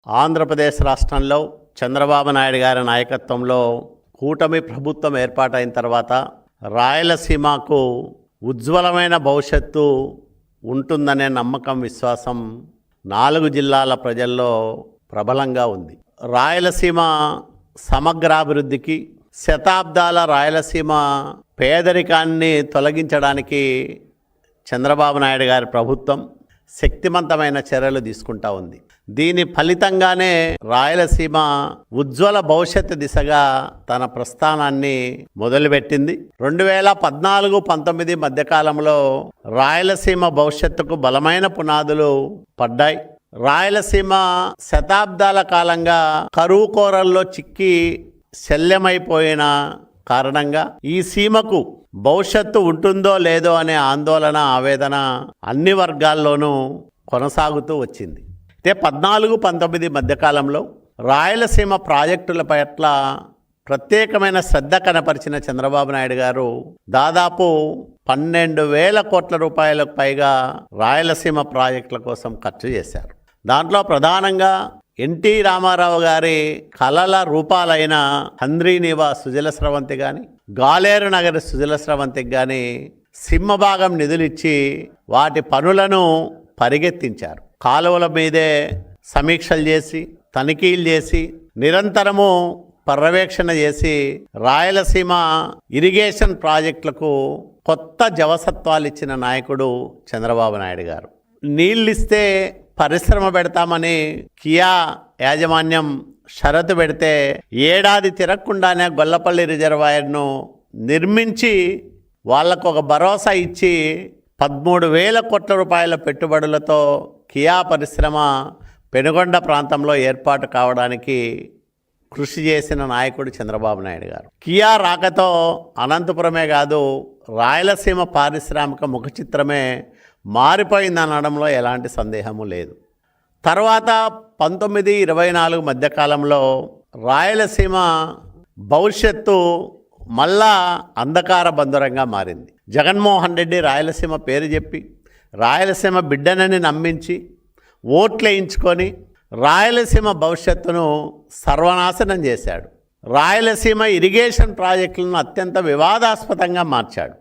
ఆంధ్రప్రదేశ్ రాష్ట్రంలో చంద్రబాబు నాయుడు గారి నాయకత్వంలో కూటమి ప్రభుత్వం ఏర్పాటైన తర్వాత రాయలసీమకు ఉజ్వలమైన భవిష్యత్తు ఉంటుందనే నమ్మకం, విశ్వాసం 4 జిల్లాల ప్రజల్లో ప్రబలంగా ఉంది. రాయలసీమ సమగ్రాభివృద్ధికి, శతాబ్దాల రాయలసీమ పేదరికాన్ని తొలగించడానికి చంద్రబాబు నాయుడు గారి ప్రభుత్వం శక్తివంతమైన చర్యలు తీసుకుంటా ఉంది. దీని ఫలితంగానే రాయలసీమ ఉజ్వల భవిష్యత్తు దిశగా తన ప్రస్థానాన్ని మొదలుపెట్టింది. 2014-19 మధ్యకాలంలో రాయలసీమ భవిష్యత్తుకు బలమైన పునాదులు పడ్డాయి. రాయలసీమ శతాబ్దాల కాలంగా కరువు కోరల్లో చిక్కి శల్యమైపోయిన కారణంగా ఈ సీమకు భవిష్యత్తు ఉంటుందో లేదో అనే ఆందోళన, ఆవేదన అన్ని వర్గాల్లోనూ కొనసాగుతూ వచ్చింది. అయితే 14-19 మధ్యకాలంలో రాయలసీమ ప్రాజెక్టుల పట్ల ప్రత్యేకమైన శ్రద్ధ కనపరిచిన చంద్రబాబు నాయుడు గారు దాదాపు 12,000 కోట్ల రూపాయలకు పైగా రాయలసీమ ప్రాజెక్టుల కోసం ఖర్చు చేశారు. దాంట్లో ప్రధానంగా ఎన్టీ రామారావు గారి కలల రూపాలైన హంద్రీనీవా సుజల స్రవంతి కానీ, గాలేరు నగరి సుజల స్రవంతికి కానీ సింహభాగం నిధులిచ్చి వాటి పనులను పరిగెత్తించారు. కాలువల మీదే సమీక్షలు చేసి, తనిఖీలు చేసి, నిరంతరము పర్యవేక్షణ చేసి రాయలసీమ ఇరిగేషన్ ప్రాజెక్టులకు కొత్త జవసత్వాలు ఇచ్చిన నాయకుడు చంద్రబాబు నాయుడు గారు. నీళ్ళిస్తే పరిశ్రమ పెడతామని కియా యాజమాన్యం షరతు పెడితే ఏడాది తిరగకుండానే గొల్లపల్లి రిజర్వాయర్ను నిర్మించి వాళ్లకు ఒక భరోసా ఇచ్చి 13,000 కోట్ల రూపాయల పెట్టుబడులతో కియా పరిశ్రమ పెనుగొండ ప్రాంతంలో ఏర్పాటు కావడానికి కృషి చేసిన నాయకుడు చంద్రబాబు నాయుడు గారు. కియా రాకతో అనంతపురమే కాదు, రాయలసీమ పారిశ్రామిక ముఖ చిత్రమే మారిపోయిందనడంలో ఎలాంటి సందేహము లేదు. తర్వాత 19-24 మధ్యకాలంలో రాయలసీమ భవిష్యత్తు మళ్ళా అంధకార బంధురంగా మారింది. జగన్మోహన్ రెడ్డి రాయలసీమ పేరు చెప్పి, రాయలసీమ బిడ్డనని నమ్మించి, ఓట్లేయించుకొని రాయలసీమ భవిష్యత్తును సర్వనాశనం చేశాడు. రాయలసీమ ఇరిగేషన్ ప్రాజెక్టులను అత్యంత వివాదాస్పదంగా మార్చాడు.